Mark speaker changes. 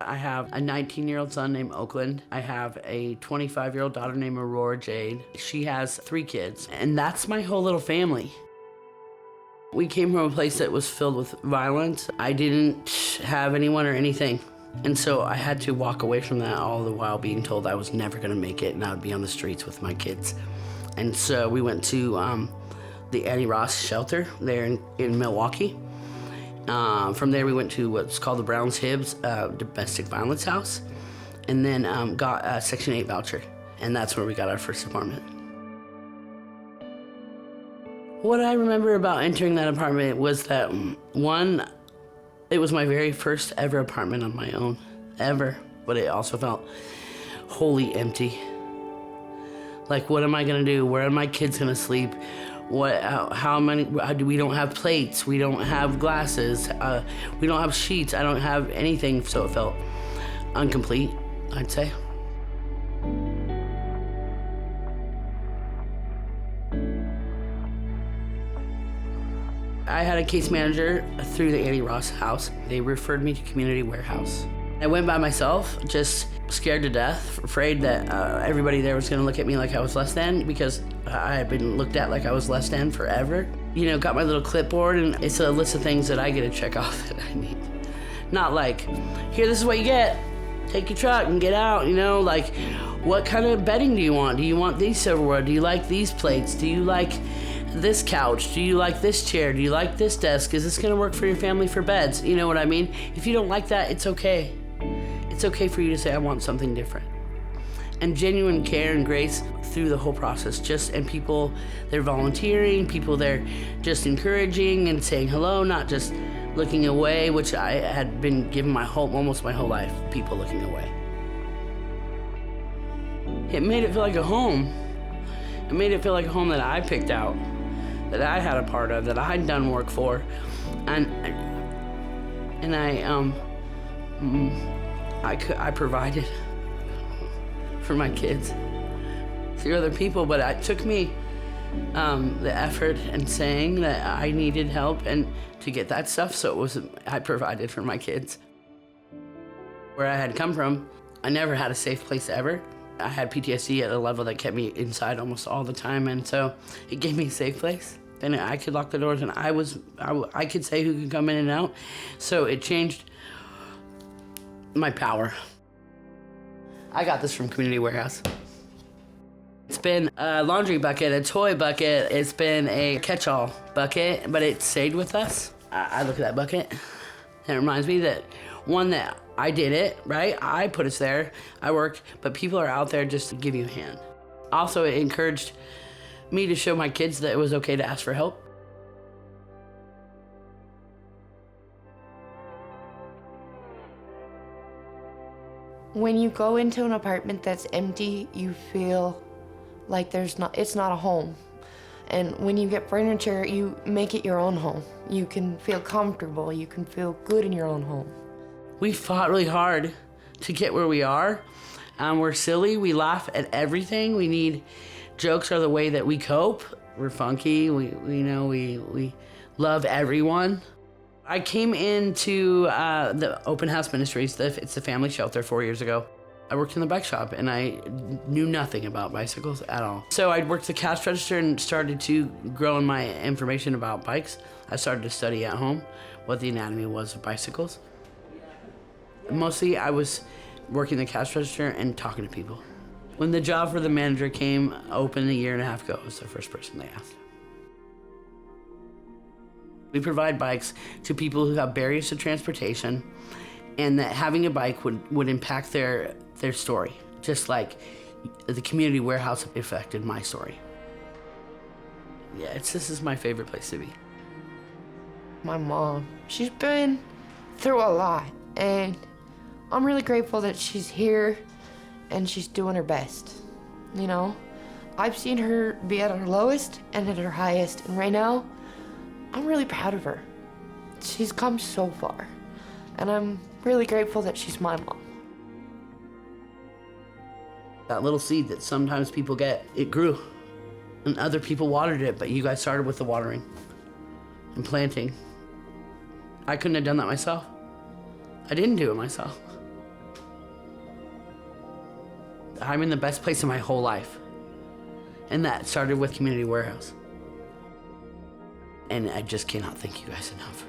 Speaker 1: I have a 19-year-old son named Oakland. I have a 25-year-old daughter named Aurora Jade. She has 3 kids, and that's my whole little family. We came from a place that was filled with violence. I didn't have anyone or anything, and so I had to walk away from that all the while being told I was never gonna make it and I would be on the streets with my kids. And so we went to the Annie Ross shelter there in Milwaukee. From there we went to what's called the Browns Hibbs domestic violence house, and then got a Section 8 voucher, and that's where we got our first apartment. What I remember about entering that apartment was that, one, it was my very first ever apartment on my own, ever, but it also felt wholly empty. Like, what am I gonna do? Where are my kids gonna sleep? We don't have plates, we don't have glasses, we don't have sheets, I don't have anything, so it felt incomplete, I'd say. I had a case manager through the Annie Ross house. They referred me to community warehouse. I went by myself, just scared to death, afraid that everybody there was gonna look at me like I was less than, because I had been looked at like I was less than forever. You know, got my little clipboard, and it's a list of things that I get to check off that I need. Not like, here, this is what you get. Take your truck and get out, you know, like, what kind of bedding do you want? Do you want these silverware? Do you like these plates? Do you like this couch? Do you like this chair? Do you like this desk? Is this gonna work for your family for beds? You know what I mean? If you don't like that, it's okay. It's okay for you to say, I want something different. And genuine care and grace through the whole process. And people, they're volunteering, people they're just encouraging and saying hello, not just looking away, which I had been given almost my whole life, people looking away. It made it feel like a home. It made it feel like a home that I picked out, that I had a part of, that I'd done work for. And I provided for my kids through other people, but it took me the effort and saying that I needed help and to get that stuff, so I provided for my kids. Where I had come from, I never had a safe place ever. I had PTSD at a level that kept me inside almost all the time, and so it gave me a safe place. Then I could lock the doors, and I could say who could come in and out, so it changed my power. I got this from Community Warehouse. It's been a laundry bucket, a toy bucket, it's been a catch-all bucket, but it stayed with us. I look at that bucket, and it reminds me that, one, that I did it, right? I put us there, I worked, but people are out there just to give you a hand. Also, it encouraged me to show my kids that it was okay to ask for help.
Speaker 2: When you go into an apartment that's empty, you feel like it's not a home. And when you get furniture, you make it your own home. You can feel comfortable, you can feel good in your own home.
Speaker 1: We fought really hard to get where we are. We're silly, we laugh at everything. Jokes are the way that we cope. We're funky, we love everyone. I came into the Open House Ministries, it's the family shelter, 4 years ago. I worked in the bike shop, and I knew nothing about bicycles at all. So I worked the cash register and started to grow in my information about bikes. I started to study at home what the anatomy was of bicycles. Mostly I was working the cash register and talking to people. When the job for the manager came open a year and a half ago, I was the first person they asked. We provide bikes to people who have barriers to transportation, and that having a bike would impact their story, just like the Community Warehouse affected my story. Yeah, this is my favorite place to be.
Speaker 2: My mom, she's been through a lot, and I'm really grateful that she's here and she's doing her best. You know, I've seen her be at her lowest and at her highest, and right now, I'm really proud of her. She's come so far, and I'm really grateful that she's my mom.
Speaker 1: That little seed that sometimes people get, it grew, and other people watered it, but you guys started with the watering and planting. I couldn't have done that myself. I didn't do it myself. I'm in the best place in my whole life. And that started with Community Warehouse. And I just cannot thank you guys enough.